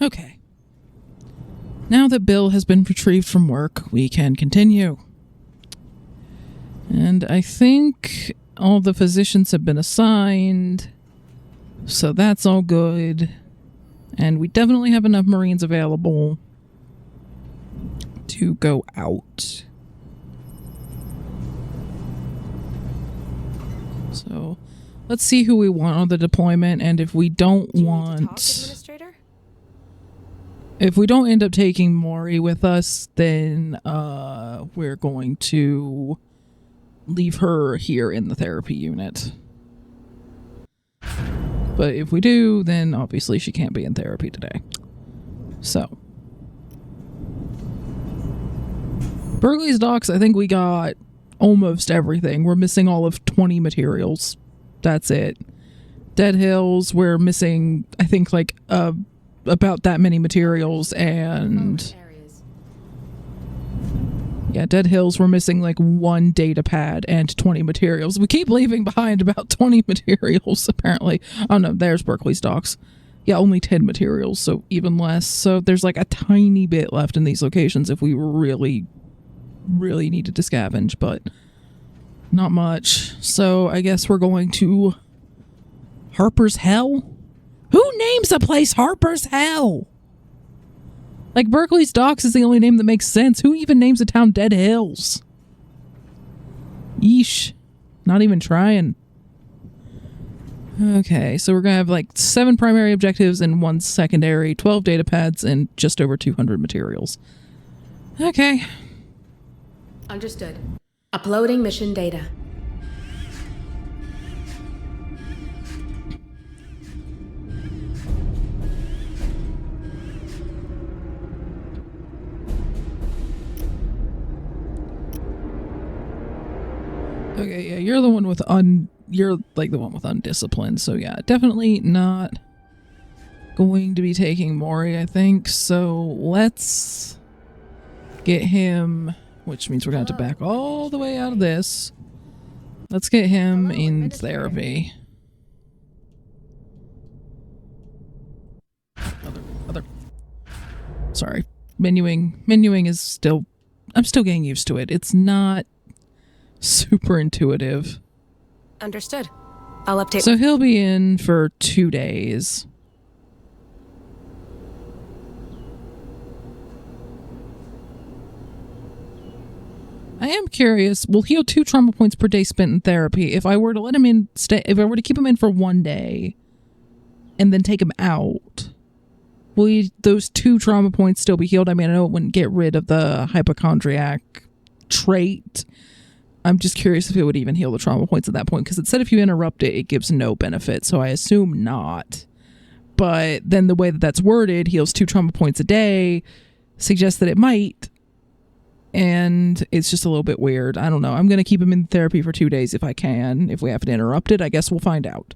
Okay. Now that Bill has been retrieved from work, we can continue. And I think all the physicians have been assigned, so that's all good. And we definitely have enough Marines available to go out. So let's see who we want on the deployment, and if we don't want... If we don't end up taking Maury with us, then we're going to leave her here in the therapy unit. But if we do, then obviously she can't be in therapy today. So. Berkeley's docks, I think we got almost everything. We're missing all of 20 materials. That's it. Dead Hills, we're missing, I think, like, about that many materials, and yeah, Dead Hills, we're missing like 1 data pad and 20 materials. We keep leaving behind about 20 materials, apparently. Oh no, there's Berkeley's docks. Yeah, only 10 materials, so even less. So there's like a tiny bit left in these locations if we really needed to scavenge, but not much. So I guess we're going to Harper's Hell? Who names a place Harper's Hell? Like, Berkeley's Docks is the only name that makes sense. Who even names a town Dead Hills? Yeesh. Not even trying. Okay, so we're gonna have like 7 primary objectives and 1 secondary, 12 data pads, and just over 200 materials. Okay. Understood. Uploading mission data. Okay, yeah, you're the one with you're like the one with undisciplined, so yeah, definitely not going to be taking Maury, I think. So let's get him, which means we're gonna have to back all the way out of this. Let's get him in therapy. Other. Sorry. Menuing is still, I'm still getting used to it. It's not super intuitive. Understood. I'll update. So he'll be in for 2 days. I am curious. We'll heal 2 trauma points per day spent in therapy. If I were to let him in, if I were to keep him in for 1 day, and then take him out, will those 2 trauma points still be healed? I mean, I know it wouldn't get rid of the hypochondriac trait. I'm just curious if it would even heal the trauma points at that point, because it said if you interrupt it, it gives no benefit, so I assume not. But then the way that that's worded, heals 2 trauma points a day, suggests that it might, and it's just a little bit weird. I don't know. I'm going to keep him in therapy for 2 days if I can. If we have to interrupt it, I guess we'll find out.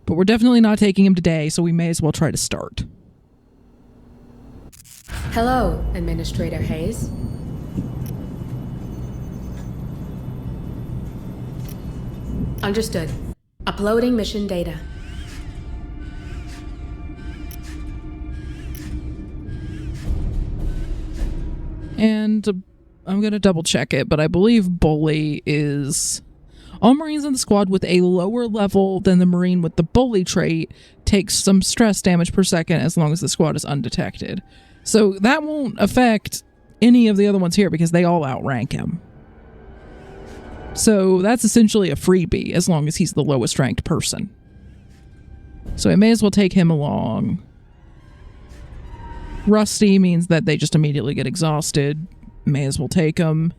But we're definitely not taking him today, so we may as well try to start. Hello, Administrator Hayes. Understood. Uploading mission data. And I'm going to double check it, but I believe Bully is... All Marines in the squad with a lower level than the Marine with the Bully trait takes some stress damage per second as long as the squad is undetected. So that won't affect any of the other ones here because they all outrank him. So that's essentially a freebie as long as he's the lowest ranked person. So I may as well take him along. Rusty means that they just immediately get exhausted. May as well take him.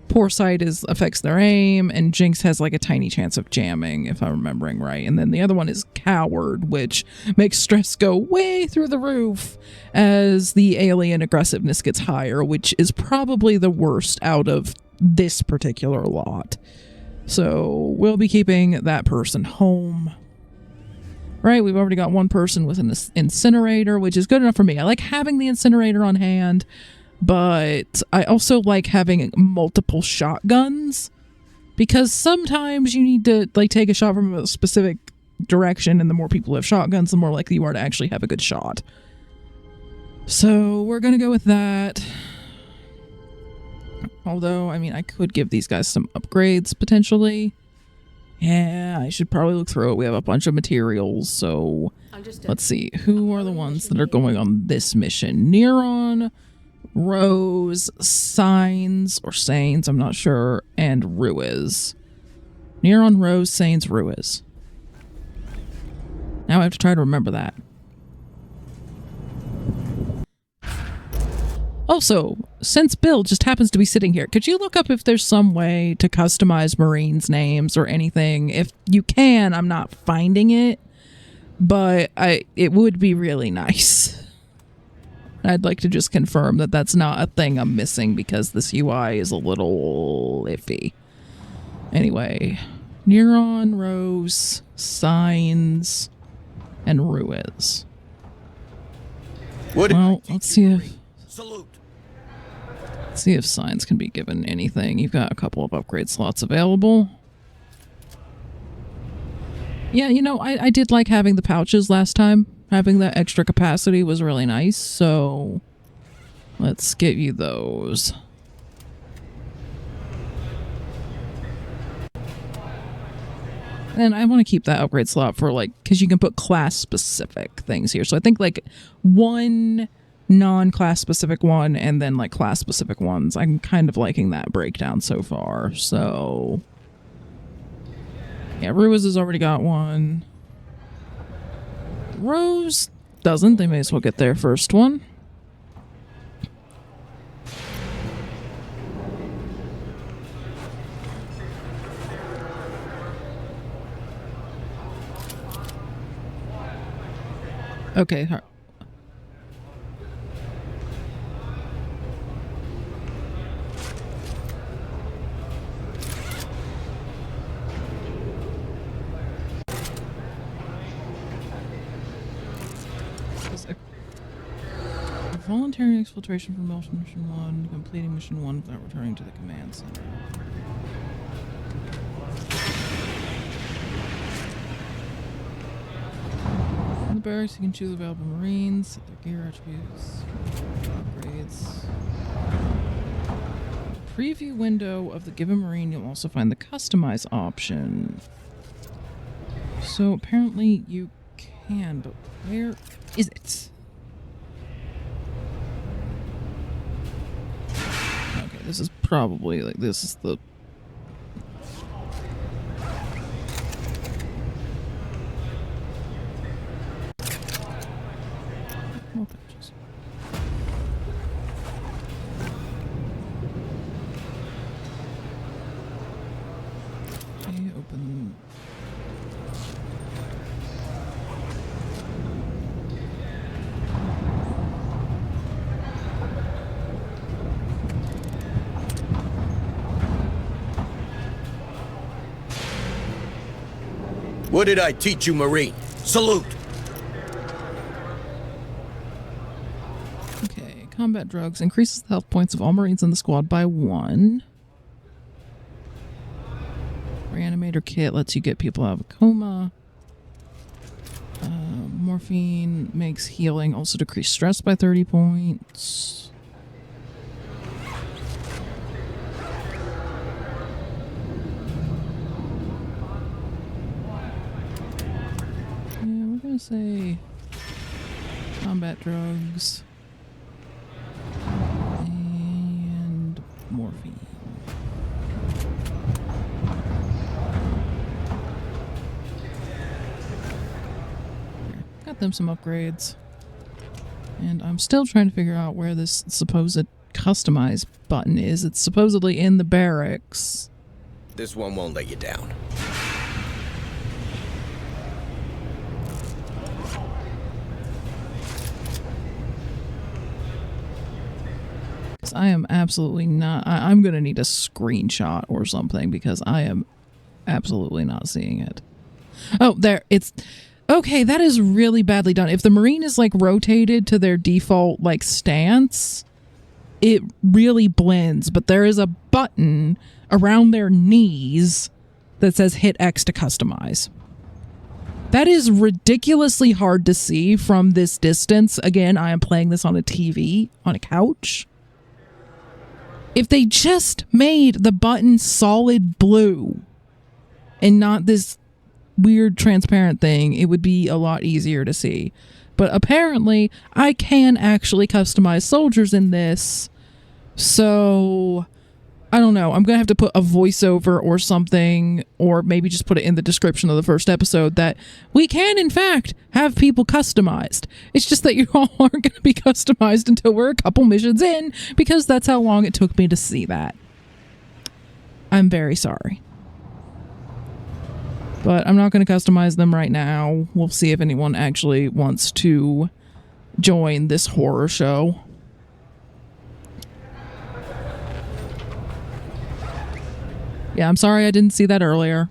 Poor Sight affects their aim, and Jinx has like a tiny chance of jamming, if I'm remembering right. And then the other one is Coward, which makes stress go way through the roof as the alien aggressiveness gets higher, which is probably the worst out of this particular lot. So we'll be keeping that person home. Right, we've already got 1 person with an incinerator, which is good enough for me. I like having the incinerator on hand, but I also like having multiple shotguns because sometimes you need to like take a shot from a specific direction, and the more people have shotguns, the more likely you are to actually have a good shot. So we're going to go with that. Although, I mean, I could give these guys some upgrades potentially. Yeah, I should probably look through it. We have a bunch of materials, so let's see. Who are the ones that are going on this mission? Neuron, Rose, Signs, or Sains, I'm not sure, and Ruiz. Neuron, Rose, Sains, Ruiz. Now I have to try to remember that. Also, since Bill just happens to be sitting here, could you look up if there's some way to customize Marines' names or anything? If you can, I'm not finding it, but it would be really nice. I'd like to just confirm that that's not a thing I'm missing because this UI is a little iffy. Anyway, Neuron, Rose, Signs, and Ruiz. Well, let's see if... Salute. Let's see if Signs can be given anything. You've got a couple of upgrade slots available. Yeah, you know, I did like having the pouches last time. Having that extra capacity was really nice, so let's get you those. And I want to keep that upgrade slot for, like, because you can put class-specific things here. So I think, like, one non-class specific one and then like class specific ones. I'm kind of liking that breakdown so far. So yeah, Ruiz has already got one. Rose doesn't. They may as well get their first one. Okay. Voluntary exfiltration from Mission 1, completing Mission 1 without returning to the command center. In the barracks, you can choose available Marines, set their gear attributes, upgrades. Preview window of the given Marine, you'll also find the customize option. So apparently you can, but where is it? Okay, this is probably like this is the open. What did I teach you, Marine? Salute! Okay, combat drugs increases the health points of all Marines in the squad by 1. Reanimator kit lets you get people out of a coma. Morphine makes healing also decrease stress by 30 points. Yeah, we're gonna say combat drugs and morphine. Got them some upgrades. And I'm still trying to figure out where this supposed customize button is. It's supposedly in the barracks. This one won't let you down. Because I am absolutely not... I'm going to need a screenshot or something because I am absolutely not seeing it. Oh, there. It's... Okay, that is really badly done. If the Marine is like rotated to their default like stance, it really blends, but there is a button around their knees that says hit X to customize. That is ridiculously hard to see from this distance. Again, I am playing this on a TV, on a couch. If they just made the button solid blue and not this weird transparent thing, it would be a lot easier to see. But apparently, I can actually customize soldiers in this. So, I don't know. I'm going to have to put a voiceover or something, or maybe just put it in the description of the first episode that we can, in fact, have people customized. It's just that you all aren't going to be customized until we're a couple missions in, because that's how long it took me to see that. I'm very sorry. But I'm not going to customize them right now. We'll see if anyone actually wants to join this horror show. Yeah, I'm sorry I didn't see that earlier.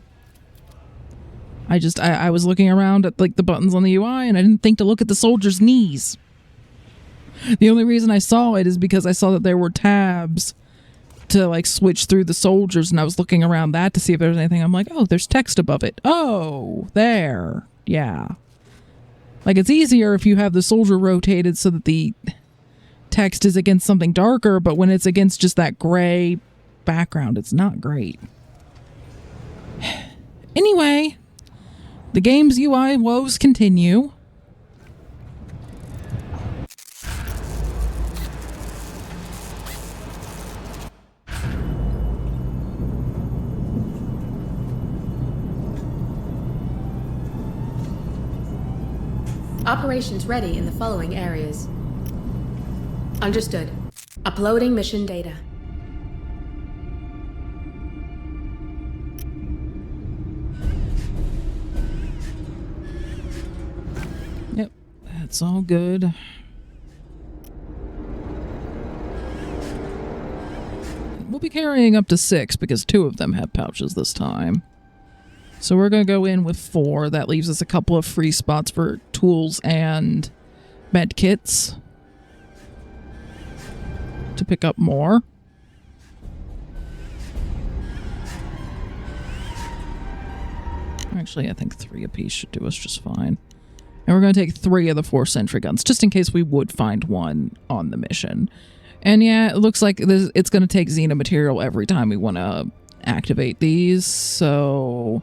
I was looking around at like the buttons on the UI and I didn't think to look at the soldier's knees. The only reason I saw it is because I saw that there were tabs to like switch through the soldiers, and I was looking around that to see if there was anything. I'm like, oh, there's text above it. Oh, there. Yeah. Like, it's easier if you have the soldier rotated so that the text is against something darker, but when it's against just that gray background, it's not great. Anyway, the game's UI woes continue. Operations ready in the following areas. Understood. Uploading mission data. Yep, that's all good. We'll be carrying up to 6 because 2 of them have pouches this time. So we're going to go in with 4. That leaves us a couple of free spots for tools and med kits to pick up more. Actually, I think 3 apiece should do us just fine. And we're going to take 3 of the 4 sentry guns, just in case we would find one on the mission. And yeah, it looks like it's going to take Xena material every time we want to activate these, so...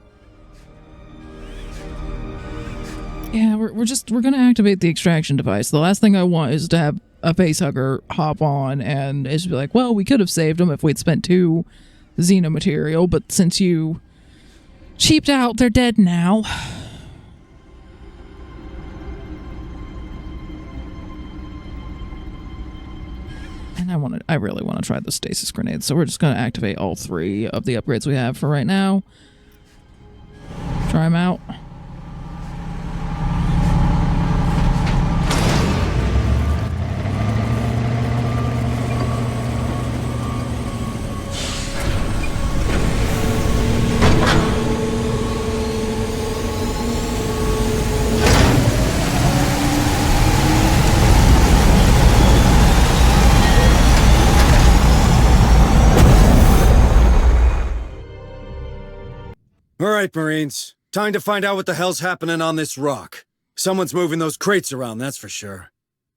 Yeah, we're going to activate the extraction device. The last thing I want is to have a facehugger hop on and it's be like, well, we could have saved them if we'd spent 2 Xena material, but since you cheaped out, they're dead now. And I really want to try the stasis grenade, so we're just going to activate all 3 of the upgrades we have for right now. Try them out. All right, Marines. Time to find out what the hell's happening on this rock. Someone's moving those crates around, that's for sure.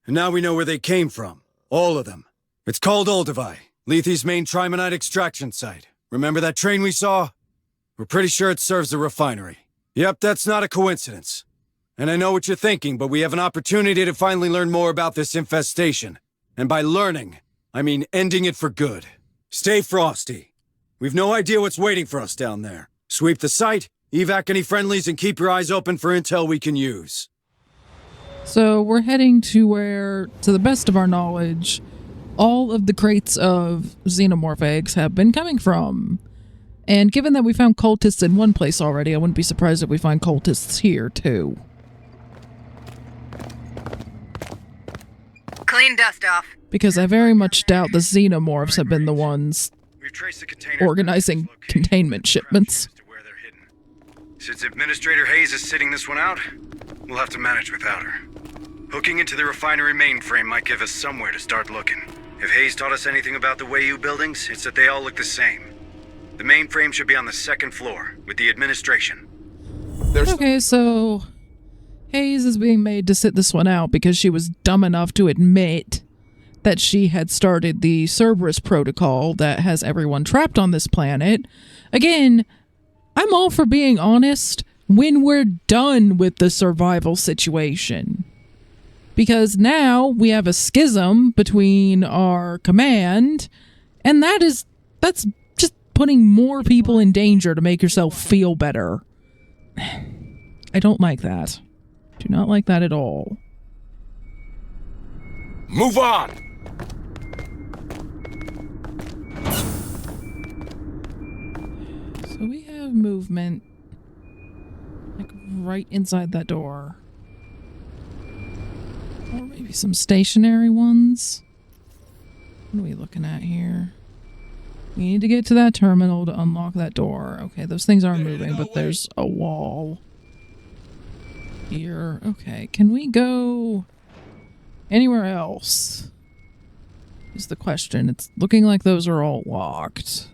And now we know where they came from. All of them. It's called Olduvai, Lethe's main trimonite extraction site. Remember that train we saw? We're pretty sure it serves a refinery. Yep, that's not a coincidence. And I know what you're thinking, but we have an opportunity to finally learn more about this infestation. And by learning, I mean ending it for good. Stay frosty. We've no idea what's waiting for us down there. Sweep the site, evac any friendlies, and keep your eyes open for intel we can use. So we're heading to where, to the best of our knowledge, all of the crates of xenomorph eggs have been coming from. And given that we found cultists in one place already, I wouldn't be surprised if we find cultists here, too. Clean dust off. Because I very much doubt the xenomorphs have been the ones organizing containment shipments. Since Administrator Hayes is sitting this one out, we'll have to manage without her. Hooking into the refinery mainframe might give us somewhere to start looking. If Hayes taught us anything about the Wayu buildings, it's that they all look the same. The mainframe should be on the 2nd floor, with the administration. Okay, so Hayes is being made to sit this one out because she was dumb enough to admit that she had started the Cerberus protocol that has everyone trapped on this planet. Again, I'm all for being honest when we're done with the survival situation. Because now we have a schism between our command, and that's just putting more people in danger to make yourself feel better. I don't like that. Do not like that at all. Move on! So we have movement, like right inside that door. Or maybe some stationary ones. What are we looking at here? We need to get to that terminal to unlock that door. Okay, those things are moving, but there's a wall here. Okay, can we go anywhere else? Is the question. It's looking like those are all locked.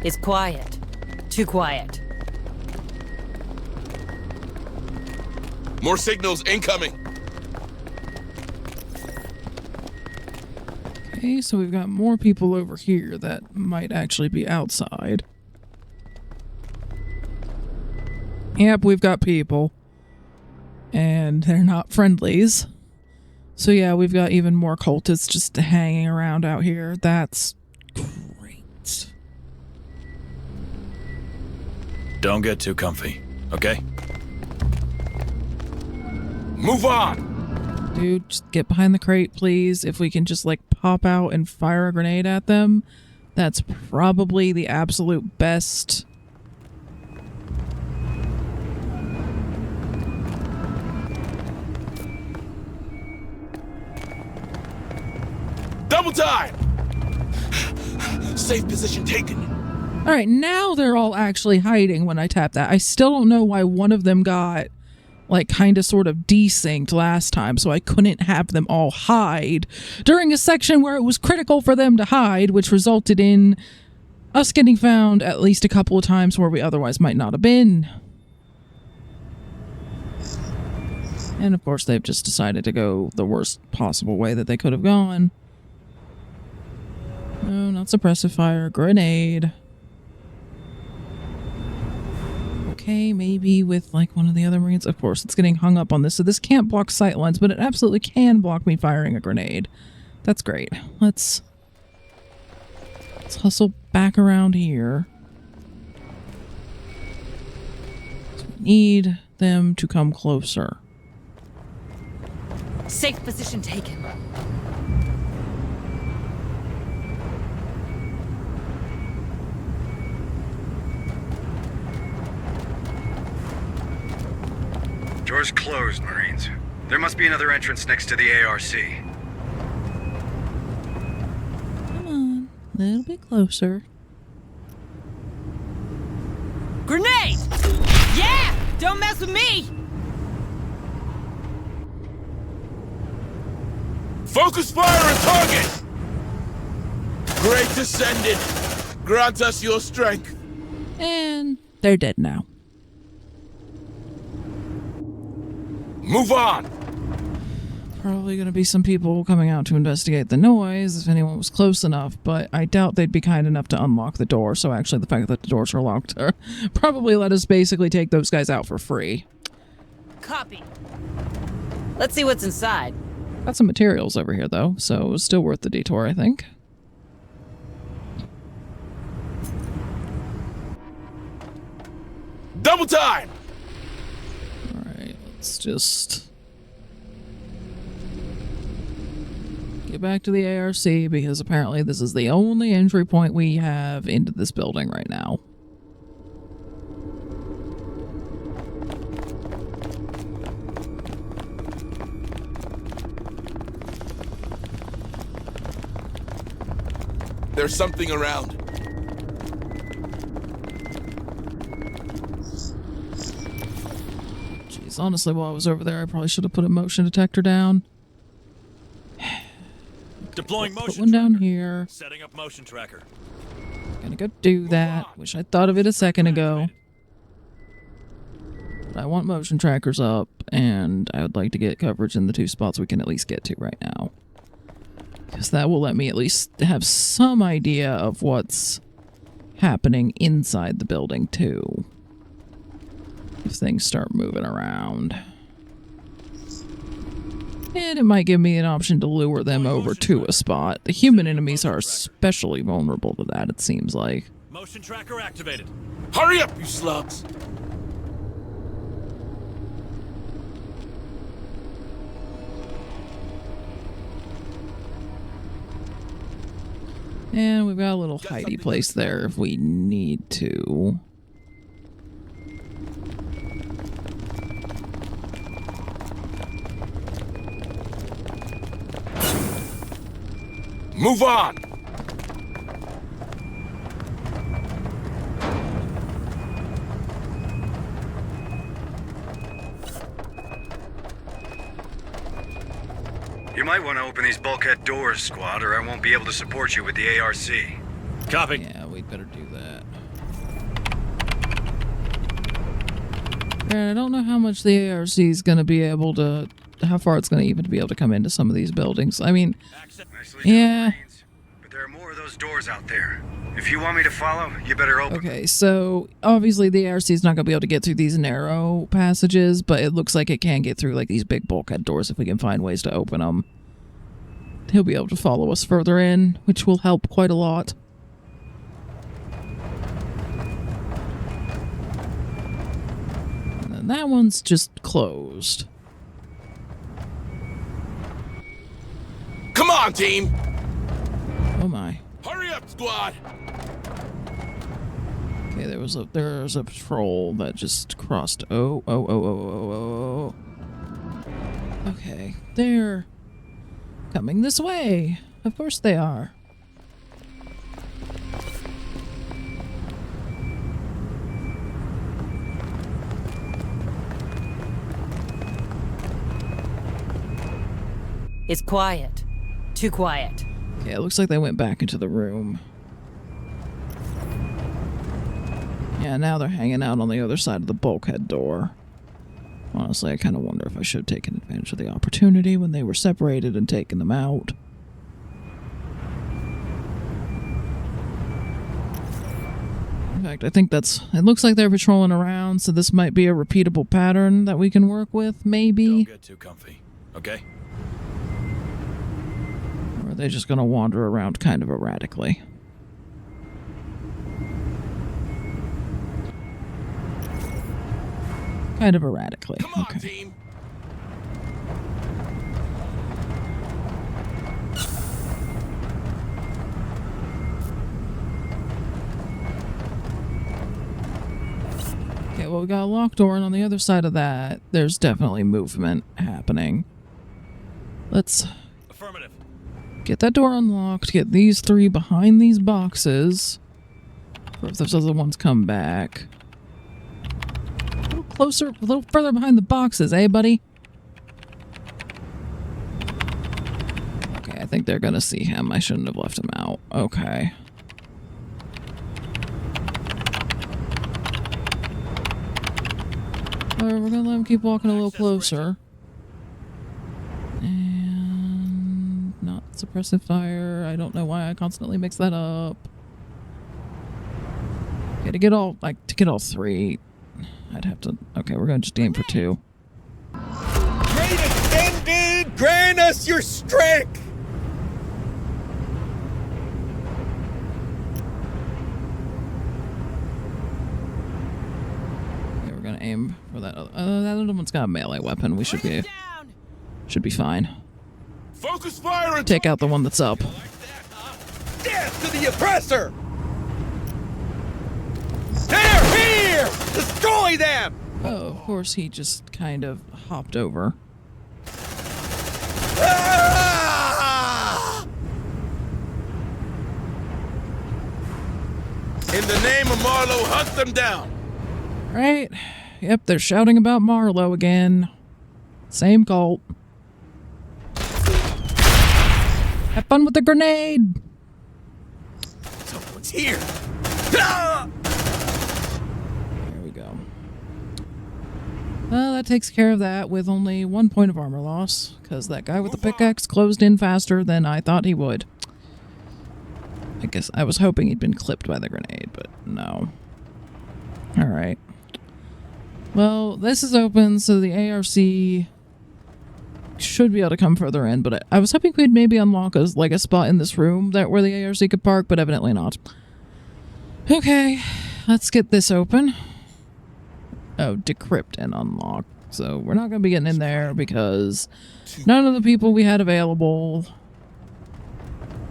It's quiet. Too quiet. More signals incoming. Okay, so we've got more people over here that might actually be outside. Yep, we've got people. And they're not friendlies. So yeah, we've got even more cultists just hanging around out here. That's great. Don't get too comfy, okay? Move on! Dude, just get behind the crate, please. If we can just, like, pop out and fire a grenade at them, that's probably the absolute best. Double time! Safe position taken. Alright, now they're all actually hiding when I tap that. I still don't know why one of them got, like, kind of sort of desynced last time, so I couldn't have them all hide during a section where it was critical for them to hide, which resulted in us getting found at least a couple of times where we otherwise might not have been. And of course, they've just decided to go the worst possible way that they could have gone. No, not suppressive fire, grenade. Okay, maybe with like one of the other Marines. Of course, it's getting hung up on this, so this can't block sight lines, but it absolutely can block me firing a grenade. That's great. Let's hustle back around here. So we need them to come closer. Safe position taken. Door's closed, Marines. There must be another entrance next to the ARC. Come on, a little bit closer. Grenade! Yeah! Don't mess with me! Focus fire and target! Great Descendant! Grant us your strength. And they're dead now. Move on! Probably going to be some people coming out to investigate the noise if anyone was close enough, but I doubt they'd be kind enough to unlock the door, so actually the fact that the doors are locked probably let us basically take those guys out for free. Copy. Let's see what's inside. Got some materials over here, though, so it was still worth the detour, I think. Double time! Alright, let's just get back to the ARC, because apparently this is the only entry point we have into this building right now. There's something around. Jeez, honestly, while I was over there, I probably should have put a motion detector down. Deploying Put motion one down tracker. here. Setting up motion tracker. Gonna go do that. Wish I'd thought of it a second ago. But I want motion trackers up, and I would like to get coverage in the 2 spots we can at least get to right now. Because that will let me at least have some idea of what's happening inside the building, too. If things start moving around. And it might give me an option to lure them over to a spot. The human enemies are especially vulnerable to that, it seems like. Motion tracker activated. Hurry up, you slugs! And we've got a little hidey place there if we need to. Move on! You might want to open these bulkhead doors, squad, or I won't be able to support you with the ARC. Copy. Yeah, we'd better do that. Yeah, I don't know how much the ARC is going to be able to... How far it's going to even be able to come into some of these buildings. I mean, yeah. But there are more of those doors out there. If you want me to follow, you better open. Okay, so obviously the ARC is not going to be able to get through these narrow passages, but it looks like it can get through like these big bulkhead doors if we can find ways to open them. He'll be able to follow us further in, which will help quite a lot. And then that one's just closed. Come on, team! Oh my. Hurry up, squad! Okay, there's a patrol that just crossed. Oh. Okay, they're coming this way. Of course they are. It's quiet. Too quiet. Okay, it looks like they went back into the room. Yeah, now they're hanging out on the other side of the bulkhead door. Honestly, I kind of wonder if I should have taken advantage of the opportunity when they were separated and taken them out. In fact, I think it looks like they're patrolling around, so this might be a repeatable pattern that we can work with, maybe. Don't get too comfy, okay? Or are they just going to wander around kind of erratically? Kind of erratically. Come on, Okay. team! Okay, well, we got a locked door, and on the other side of that, there's definitely movement happening. Let's Affirmative. get that door unlocked, get these 3 behind these boxes. Or if those other ones come back. A little closer, a little further behind the boxes, eh, buddy? Okay, I think they're gonna see him. I shouldn't have left him out. Okay. Alright, we're gonna let him keep walking a little closer. And not suppressive fire. I don't know why I constantly mix that up. Okay, to get all 3, I'd have to. Okay, we're gonna just aim for 2. Great Ascended, grant us your strength! Okay, we're gonna aim for that. That other one's got a melee weapon. We should be fine. Focus fire and Take out the one that's up. Death to the oppressor! They're here! Destroy them! Oh, of course he just kind of hopped over. Ah! in the name of Marlowe, hunt them down! Right? Yep, they're shouting about Marlowe again. Same cult. Have fun with the grenade! Someone's here. Ah! There we go. Well, that takes care of that with only 1 point of armor loss, because that guy with the pickaxe closed in faster than I thought he would. I guess I was hoping he'd been clipped by the grenade, but no. Alright. Well, this is open, so the ARC should be able to come further in, but I was hoping we'd maybe unlock a spot in this room where the ARC could park, but evidently not. Okay, let's get this open. Oh, decrypt and unlock. So we're not going to be getting in there because none of the people we had available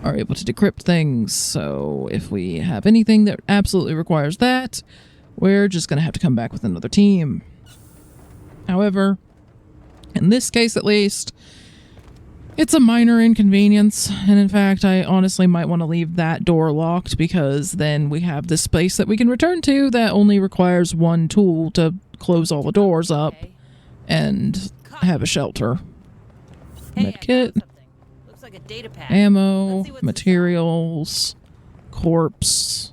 are able to decrypt things. So if we have anything that absolutely requires that, we're just going to have to come back with another team. However, in this case at least, it's a minor inconvenience. And in fact, I honestly might want to leave that door locked because then we have this space that we can return to that only requires one tool to close all the doors up and have a shelter. Medkit, Looks like a data pad. ammo, materials, corpse.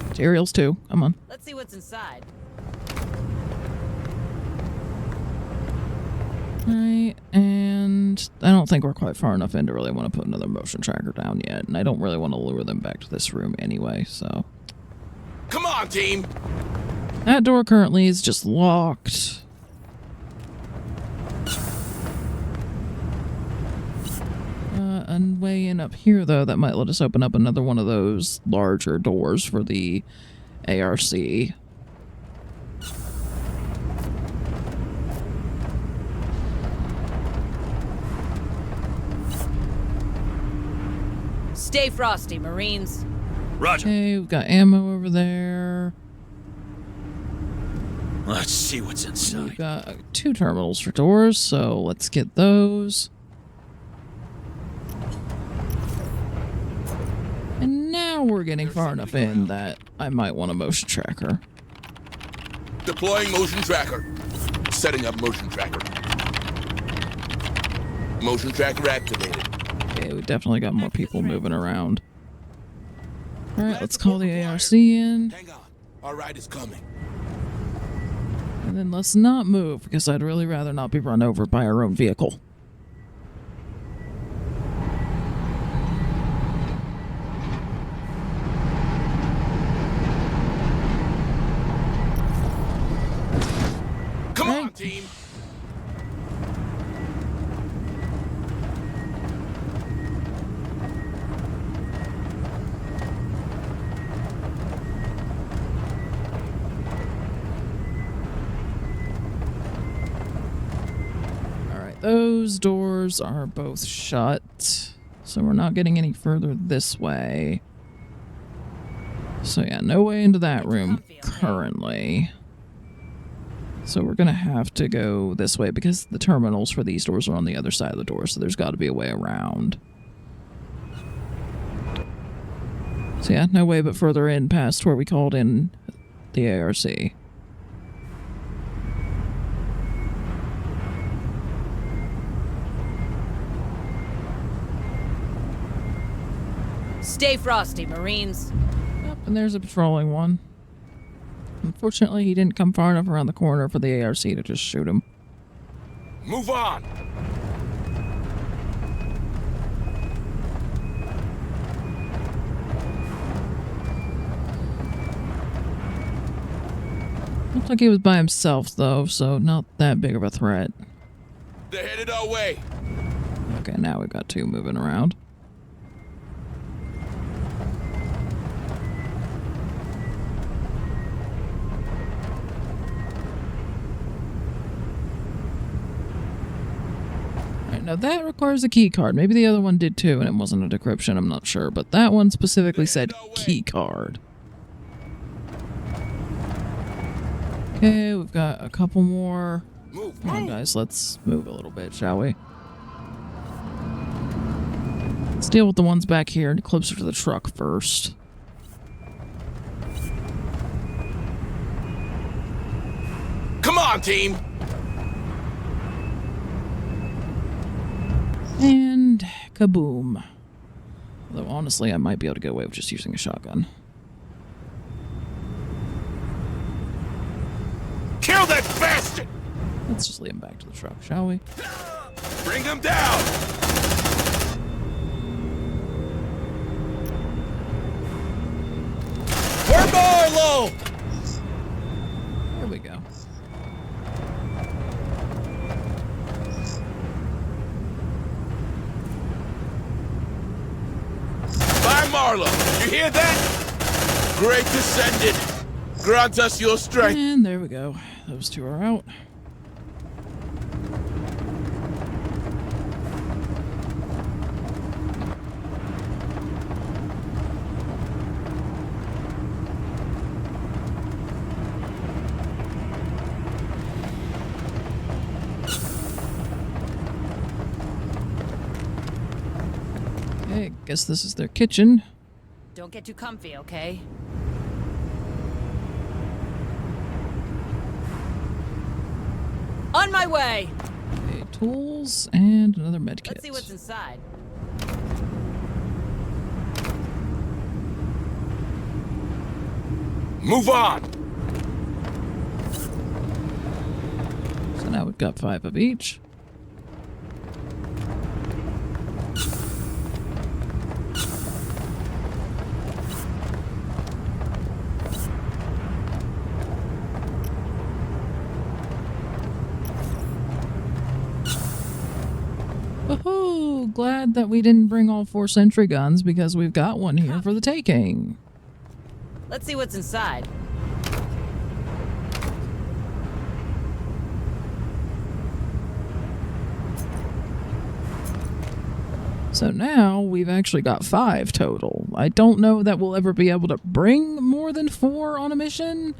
Materials too. Come on. Let's see what's inside. Right, and I don't think we're quite far enough in to really want to put another motion tracker down yet, and I don't really want to lure them back to this room anyway, so. Come on, team. That door currently is just locked. A way in up here, though, that might let us open up another one of those larger doors for the ARC. Stay frosty, Marines. Roger. Okay, we've got ammo over there. Let's see what's We've inside. got 2 terminals for doors, so let's get those. And now we're getting far enough in that I might want a motion tracker. Deploying motion tracker. Setting up motion tracker. Motion tracker activated. Okay, we definitely got more people moving around. Alright, let's call the ARC in. Hang on. Our ride is coming. And then let's not move, because I'd really rather not be run over by our own vehicle. Come on, Right. team. Alright, those doors are both shut. So we're not getting any further this way. So yeah, no way into that room currently. So we're gonna have to go this way because the terminals for these doors are on the other side of the door, so there's got to be a way around. So yeah, no way but further in past where we called in the ARC. Stay frosty, Marines. Yep, and there's a patrolling one. Unfortunately, he didn't come far enough around the corner for the ARC to just shoot him. Move on. Looks like he was by himself, though, so not that big of a threat. They're headed our way. Okay, now we've got 2 moving around. Alright, now that requires a key card. Maybe the other one did too, and it wasn't a decryption, I'm not sure. But that one specifically said key card. Okay, we've got a couple more Move. Come on, guys, let's move a little bit, shall we? Let's deal with the ones back here and closer to the truck first. Come on, team. And kaboom. Although, honestly, I might be able to get away with just using a shotgun. Kill that bastard! Let's just lead him back to the truck, shall we? Bring him down! We're Marlow! There we go. By Marlow, you hear that? Great descendant. Grant us your strength. And there we go. Those two are out. Okay, guess this is their kitchen. Don't get too comfy, okay? On my way! Okay, tools and another med kit. Let's see what's inside. Move on. So now we've got 5 of each. Woohoo! Glad that we didn't bring all 4 sentry guns because we've got one here for the taking. Let's see what's inside. So now we've actually got 5 total. I don't know that we'll ever be able to bring more than 4 on a mission.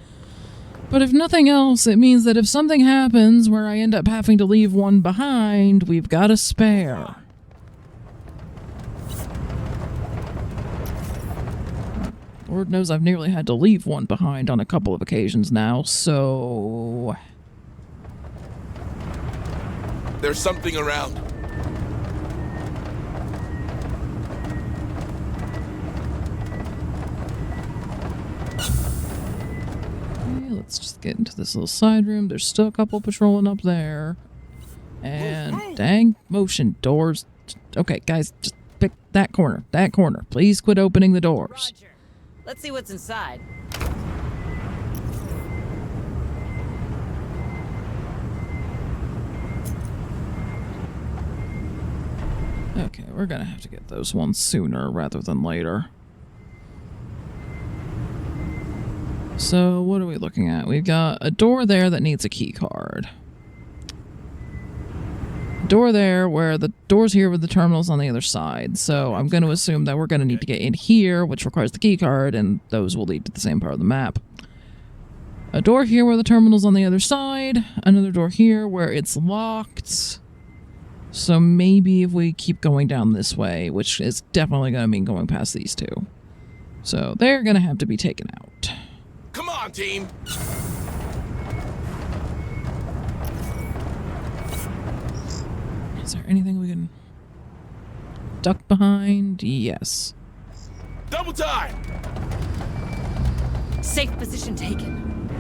But if nothing else, it means that if something happens where I end up having to leave one behind, we've got a spare. Lord knows I've nearly had to leave one behind on a couple of occasions now, so... There's something around. Okay, let's just get into this little side room. There's still a couple patrolling up there. And dang motion doors. Okay, guys, just pick that corner. That corner. Please quit opening the doors. Roger. Let's see what's inside. Okay, we're gonna have to get those ones sooner rather than later. So, what are we looking at? We've got a door there that needs a key card. Door there where the door's here with the terminals on the other side. So I'm going to assume that we're going to need to get in here, which requires the key card, and those will lead to the same part of the map. A door here where the terminal's on the other side. Another door here where it's locked. So maybe if we keep going down this way, which is definitely going to mean going past these two. So they're going to have to be taken out. Come on, team. Is there anything we can duck behind? Yes. Double time. Safe position taken.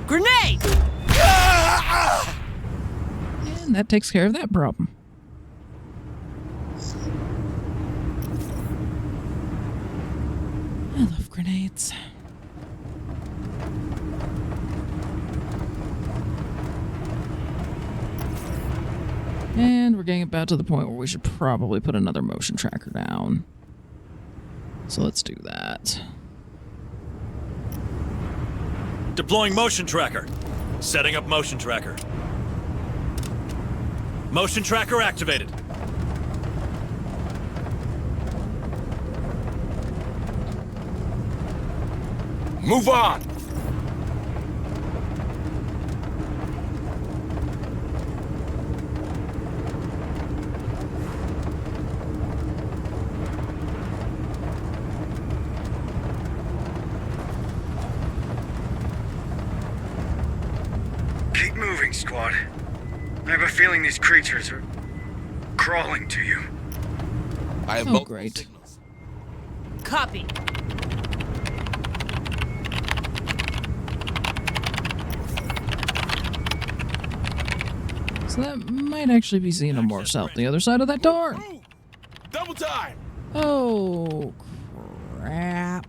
Grenade! And that takes care of that problem. I love grenades. And we're getting about to the point where we should probably put another motion tracker down. So let's do that. Deploying motion tracker. Setting up motion tracker. Motion tracker activated. Move on! Keep moving, squad. I have a feeling these creatures are crawling to you. I have Oh, multiple great. signals. Copy. So that might actually be Xenomorphs out the other side of that door. Move! Double time! Oh, crap.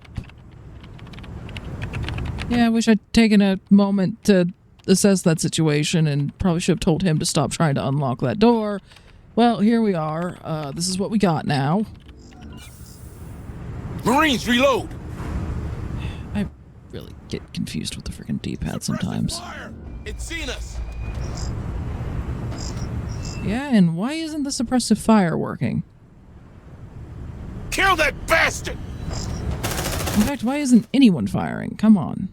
Yeah, I wish I'd taken a moment to assess that situation and probably should have told him to stop trying to unlock that door. Well, here we are. This is what we got now. Marines, reload! I really get confused with the freaking D-pad sometimes. Fire! It's seen us! Yeah, and why isn't the suppressive fire working? Kill that bastard! In fact, why isn't anyone firing? Come on.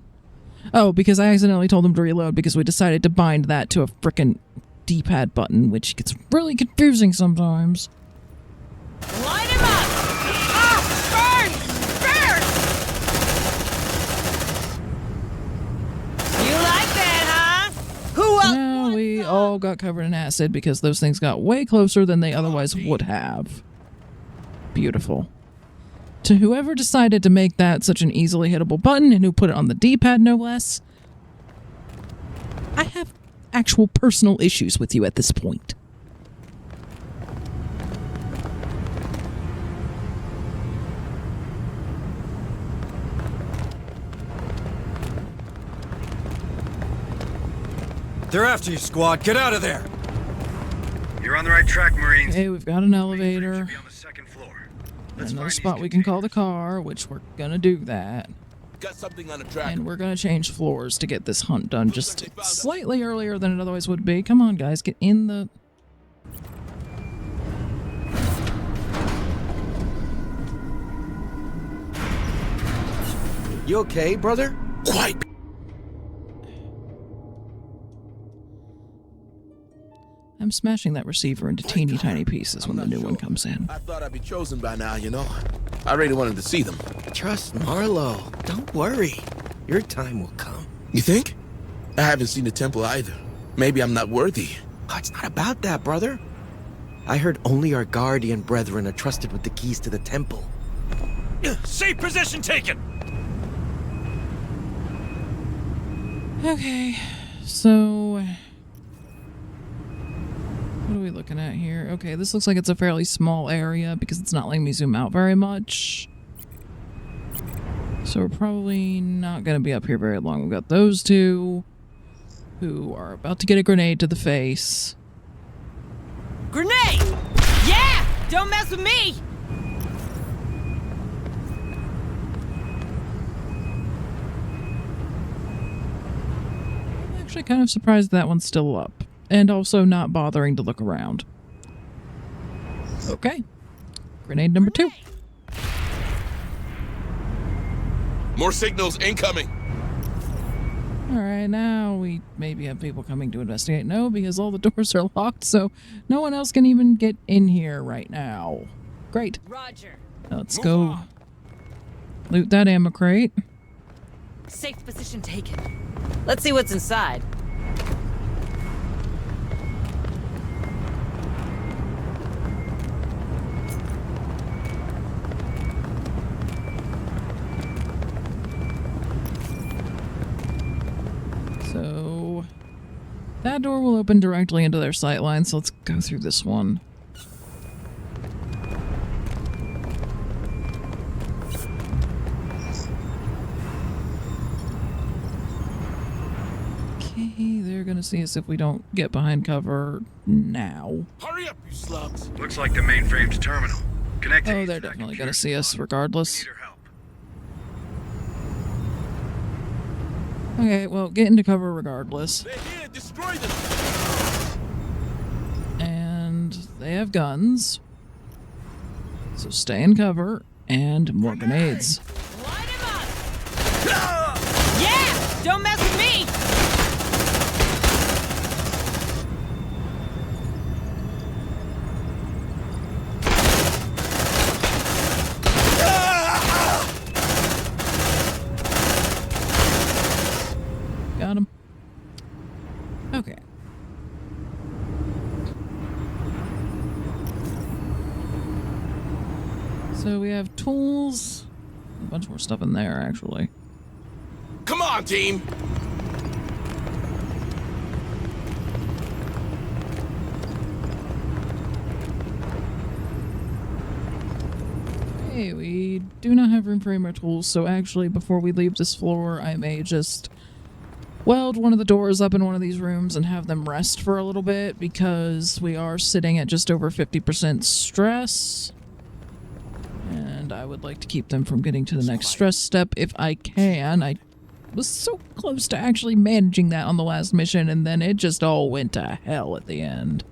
Oh, because I accidentally told him to reload because we decided to bind that to a frickin' D-pad button, which gets really confusing sometimes. Light him up! Ah! Burn! Burn! You like that, huh? Who else? Now we all got covered in acid because those things got way closer than they otherwise would have. Beautiful. To whoever decided to make that such an easily hittable button and who put it on the D-pad no less, I have actual personal issues with you at this point. They're after you, squad. Get out of there. You're on the right track, Marines. Okay, we've got an elevator. Should be on the second floor. Let's Another find spot these we can call the containers. car, which we're gonna do that. Got something on the track. And we're gonna change floors to get this hunt done just slightly earlier than it otherwise would be. Come on, guys, get in the... You okay, brother? Quiet! I'm smashing that receiver into teeny tiny pieces when the new one comes in. I thought I'd be chosen by now, you know. I really wanted to see them. Trust Marlowe. Don't worry. Your time will come. You think? I haven't seen the temple either. Maybe I'm not worthy. Oh, it's not about that, brother. I heard only our guardian brethren are trusted with the keys to the temple. Safe position taken! Okay, so... what are we looking at here? Okay, this looks like it's a fairly small area because it's not letting me zoom out very much. So we're probably not going to be up here very long. We've got those two who are about to get a grenade to the face. Grenade! Yeah! Don't mess with me! I'm actually kind of surprised that one's still up. And also not bothering to look around. Okay. Grenade number 2. More signals incoming. Alright, now we maybe have people coming to investigate. No, because all the doors are locked, so no one else can even get in here right now. Great. Roger. Now let's go loot that ammo crate. Safe position taken. Let's see what's inside. So that door will open directly into their sightline, so let's go through this one. Okay, they're gonna see us if we don't get behind cover now. Hurry up, you slugs. Looks like the mainframe's terminal. Connecting. Oh, they're definitely gonna see us regardless. Need her help. Okay, well, get into cover regardless. They're here. Destroy them. And they have guns. So stay in cover and more grenades. Light him up! Don't mess with me! Got him. Okay. So we have tools. A bunch more stuff in there, actually. Come on, team! Hey, we do not have room for any more tools, so actually, before we leave this floor, I may just weld one of the doors up in one of these rooms and have them rest for a little bit, because we are sitting at just over 50% stress. And I would like to keep them from getting to the next stress step if I can. I was so close to actually managing that on the last mission, and then it just all went to hell at the end.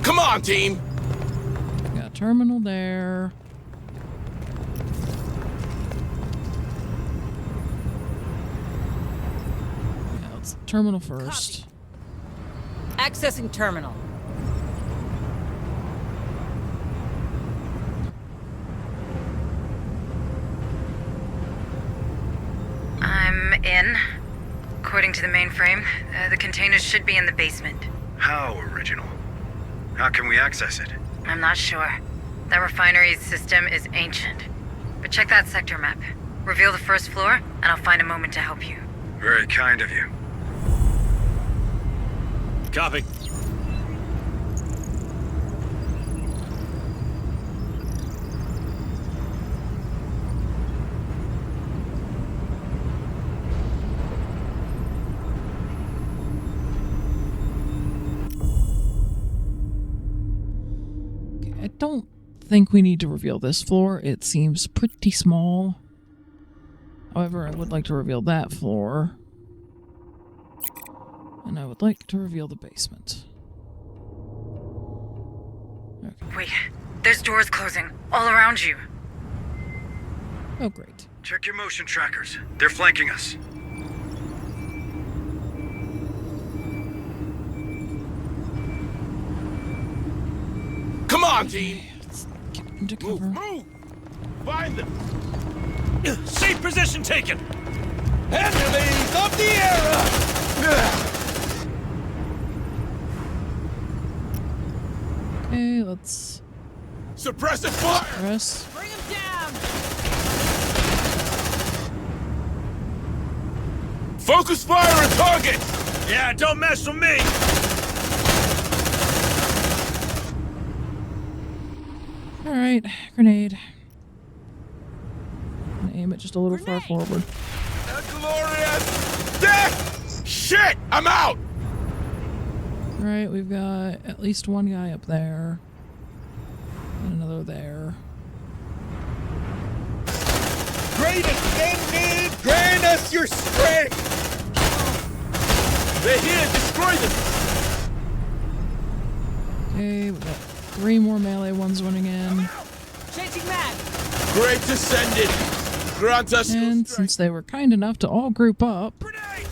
Come on, team! Got a terminal there. Yeah, let's terminal first. Copy. Accessing terminal. I'm in. According to the mainframe, the containers should be in the basement. How original? How can we access it? I'm not sure. That refinery's system is ancient. But check that sector map. Reveal the first floor, and I'll find a moment to help you. Very kind of you. Copy. I don't think we need to reveal this floor. It seems pretty small. However, I would like to reveal that floor. And I would like to reveal the basement. Okay. Wait, there's doors closing all around you. Oh, great. Check your motion trackers. They're flanking us. Come on, team! Let's get into cover. Move! Find them! Safe position taken! Enemies of the era! Okay, let's Suppressive fire! press. Bring him down! Focus fire on target! Yeah, don't mess with me! Alright, grenade. Aim it just a little far forward. A glorious death! Shit! I'm out! Alright, we've got at least one guy up there. And another there. Great ascended! Grant us your strength! They're here! Destroy them! Okay, we've got 3 more melee ones running in. Changing mag! Great ascended! Grant us your And strength! since they were kind enough to all group up, Grenade!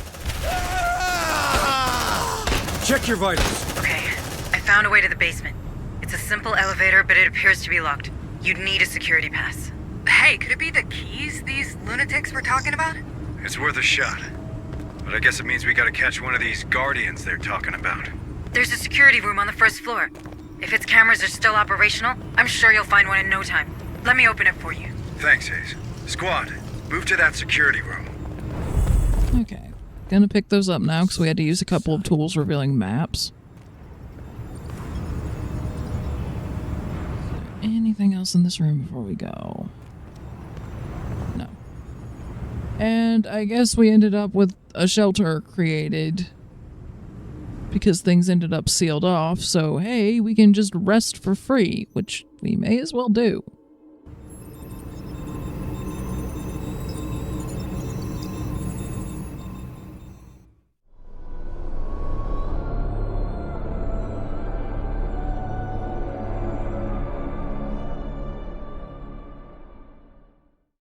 Ah! Check your vitals. Okay, I found a way to the basement. It's a simple elevator, but it appears to be locked. You'd need a security pass. Hey, could it be the keys these lunatics were talking about? It's worth a shot. But I guess it means we gotta catch one of these guardians they're talking about. There's a security room on the first floor. If its cameras are still operational, I'm sure you'll find one in no time. Let me open it for you. Thanks, Hayes. Squad, move to that security room. okay. Gonna pick those up now because we had to use a couple of tools revealing maps. Is there anything else in this room before we go? No. And I guess we ended up with a shelter created because things ended up sealed off, so hey, we can just rest for free, which we may as well do.